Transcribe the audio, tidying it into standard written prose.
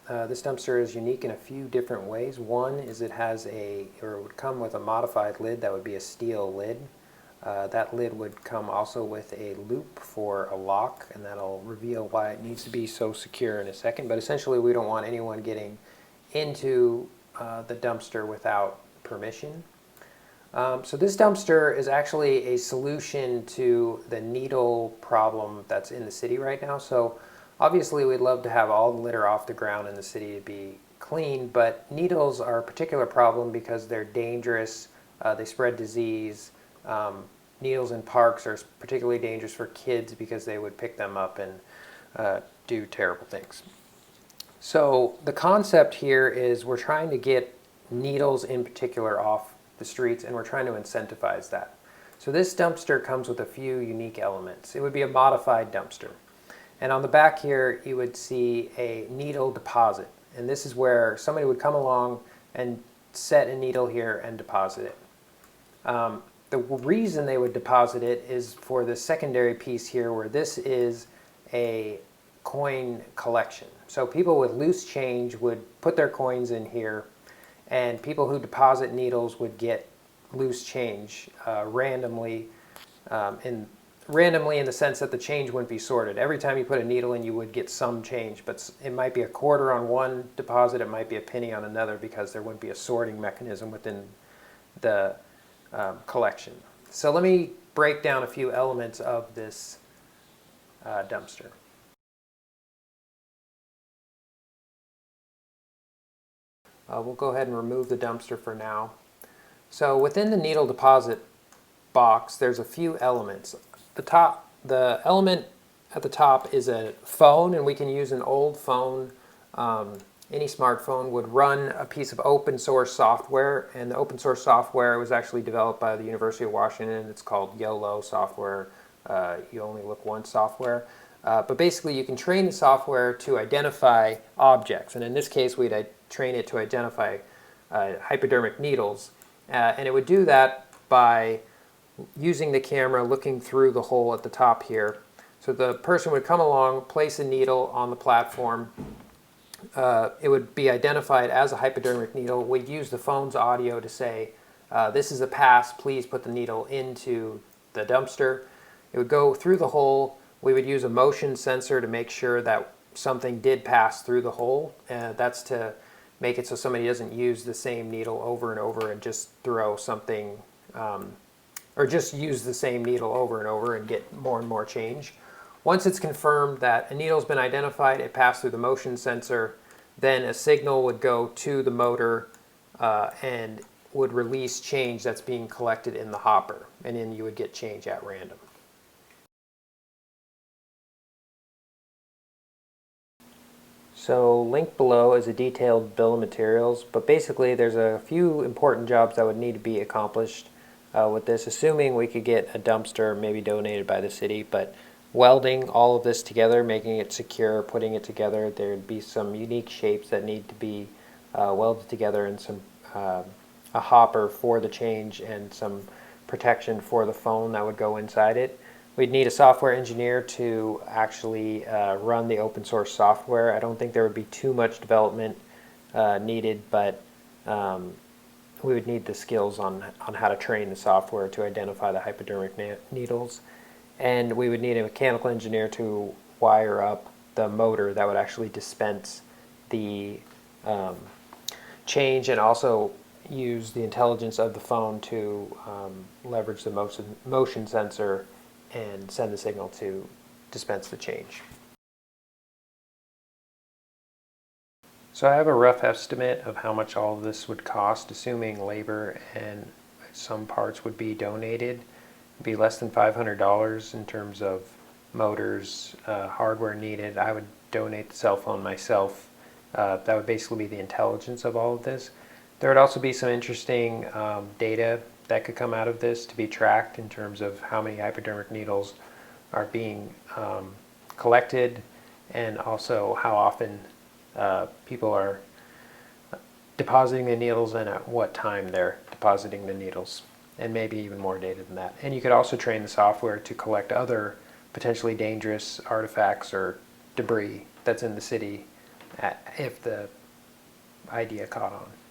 This dumpster is unique in a few different ways. One is it would come with a modified lid that would be a steel lid. That lid would come also with a loop for a lock, and that'll reveal why it needs to be so secure in a second. But essentially, we don't want anyone getting into the dumpster without permission. So this dumpster is actually a solution to the needle problem that's in the city right now. So obviously we'd love to have all the litter off the ground in the city to be clean, but needles are a particular problem because they're dangerous, they spread disease. Needles in parks are particularly dangerous for kids because they would pick them up and do terrible things. So the concept here is we're trying to get needles in particular off the streets, and we're trying to incentivize that. So this dumpster comes with a few unique elements. It would be a modified dumpster. And on the back here, you would see a needle deposit. And this is where somebody would come along and set a needle here and deposit it. The reason they would deposit it is for the secondary piece here, where this is a coin collection. So people with loose change would put their coins in here, and people who deposit needles would get loose change randomly in the sense that the change wouldn't be sorted. Every time you put a needle in, you would get some change, but it might be a quarter on one deposit, it might be a penny on another, because there wouldn't be a sorting mechanism within the collection. So let me break down a few elements of this dumpster. We'll go ahead and remove the dumpster for now. So within the needle deposit box, there's a few elements. The element at the top is a phone, and we can use an old phone. Any smartphone would run a piece of open source software, and the open source software was actually developed by the University of Washington. It's called YOLO software, You Only Look Once software. But basically you can train the software to identify objects, and in this case we'd train it to identify hypodermic needles, and it would do that by using the camera looking through the hole at the top here. So the person would come along, place a needle on the platform. It would be identified as a hypodermic needle. We'd use the phone's audio to say, this is a pass, please put the needle into the dumpster. It would go through the hole. We would use a motion sensor to make sure that something did pass through the hole. That's to make it so somebody doesn't use the same needle over and over and just throw something, or just use the same needle over and over and get more and more change. Once it's confirmed that a needle's been identified, it passed through the motion sensor, then a signal would go to the motor and would release change that's being collected in the hopper, and then you would get change at random. So linked below is a detailed bill of materials, but basically there's a few important jobs that would need to be accomplished with this, assuming we could get a dumpster maybe donated by the city. But welding all of this together, making it secure, putting it together, there'd be some unique shapes that need to be welded together, and some a hopper for the change and some protection for the phone that would go inside it. We'd need a software engineer to actually run the open source software. I don't think there would be too much development needed, but we would need the skills on how to train the software to identify the hypodermic needles. And we would need a mechanical engineer to wire up the motor that would actually dispense the change, and also use the intelligence of the phone to leverage the motion sensor and send the signal to dispense the change. So I have a rough estimate of how much all of this would cost, assuming labor and some parts would be donated. It'd be less than $500 in terms of motors, hardware needed. I would donate the cell phone myself. That would basically be the intelligence of all of this. There would also be some interesting data that could come out of this to be tracked in terms of how many hypodermic needles are being collected, and also how often people are depositing the needles and at what time they're depositing the needles, and maybe even more data than that. And you could also train the software to collect other potentially dangerous artifacts or debris that's in the city if the idea caught on.